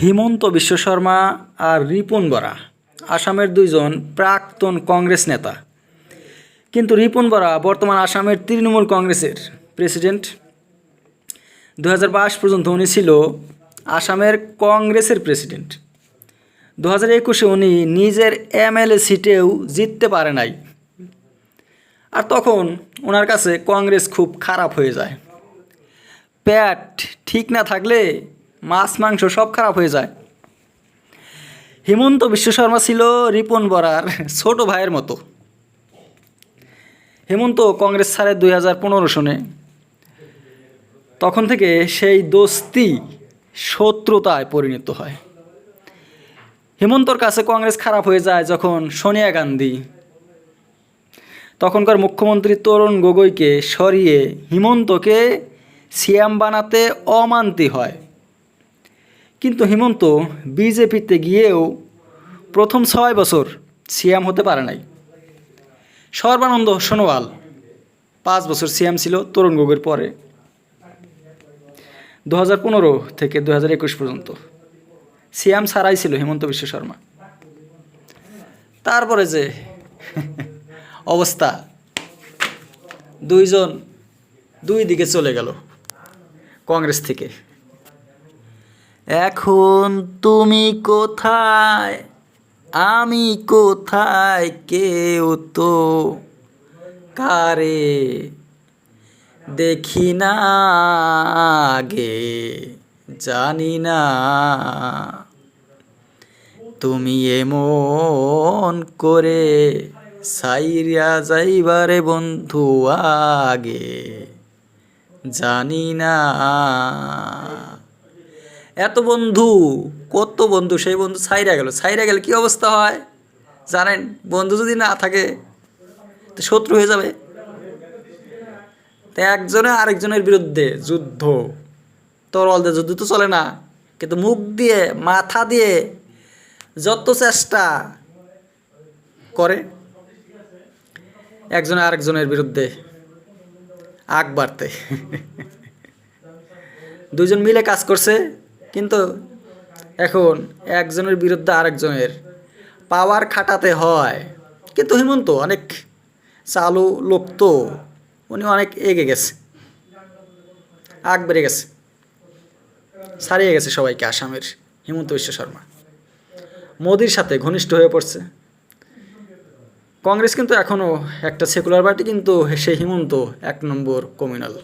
হিমন্ত বিশ্ব শর্মা আর রিপুন বরা আসামের দুইজন প্রাক্তন কংগ্রেস নেতা। কিন্তু রিপুন বরা বর্তমান আসামের তৃণমূল কংগ্রেসের প্রেসিডেন্ট। 2022 পর্যন্ত উনি ছিল আসামের কংগ্রেসের প্রেসিডেন্ট। 2021-এ উনি নিজের MLA সিটেও জিততে পারে নাই। আর তখন ওনার কাছে কংগ্রেস খুব খারাপ হয়ে যায়। পেট ঠিক না থাকলে মাছ মাংস সব খারাপ হয়ে যায়। হিমন্ত বিশ্ব শর্মা ছিল রিপুন বরার ছোট ভাইয়ের মতো। হিমন্ত কংগ্রেস ছাড়ে 2015 সনে। তখন থেকে সেই দোস্তি শত্রুতায় পরিণত হয়। হিমন্তর কাছে কংগ্রেস খারাপ হয়ে যায় যখন সোনিয়া গান্ধী তখনকার মুখ্যমন্ত্রী তরুণ গগৈকে সরিয়ে হিমন্তকে সিএম বানাতে অমান্তি হয়। কিন্তু হিমন্ত বিজেপিতে গিয়েও প্রথম 6 বছর সিএম হতে পারে নাই। সর্বানন্দ সোনোয়াল 5 বছর সিএম ছিল তরুণ গগৈর পরে। 2015 থেকে 2021 পর্যন্ত সিএম ছাড়াই ছিল হিমন্ত বিশ্ব শর্মা। তারপরে যে অবস্থা, দুইজন দুই দিকে চলে গেল কংগ্রেস থেকে। এখন তুমি কোথায়, আমি কোথায়, কেউ তো কারে দেখি না আগে, জানি না তুমি এমন করে সাইরা যাইবারে বন্ধু আগে, জানি না। এত বন্ধু, কত বন্ধু, সেই বন্ধু ছাইরা গেলে কি অবস্থা হয় জানেন? বন্ধু যদি না থাকে তো শত্রু হয়ে যাবে। তো একজনে আরেকজনের বিরুদ্ধে যুদ্ধ, তরল দিয়ে যুদ্ধ তো চলে না, কিন্তু মুখ দিয়ে মাথা দিয়ে যত চেষ্টা করে একজনে আরেকজনের বিরুদ্ধে আগ বাড়তে। দুজন মিলে কাজ করছে, কিন্তু এখন একজনের বিরুদ্ধে আরেকজনের পাওয়ার খাটাতে হয়। কিন্তু হিমন্ত অনেক চালু লোক তো, উনি অনেক এগিয়ে গেছে, আগ বেড়ে গেছে, ছাড়িয়ে গেছে সবাইকে। আসামের হিমন্ত বিশ্ব শর্মা মোদির সাথে ঘনিষ্ঠ হয়ে পড়ছে। কংগ্রেস কিন্তু এখনও একটা সেকুলার পার্টি, কিন্তু সেই হিমন্ত 1 নম্বর কমিউনাল।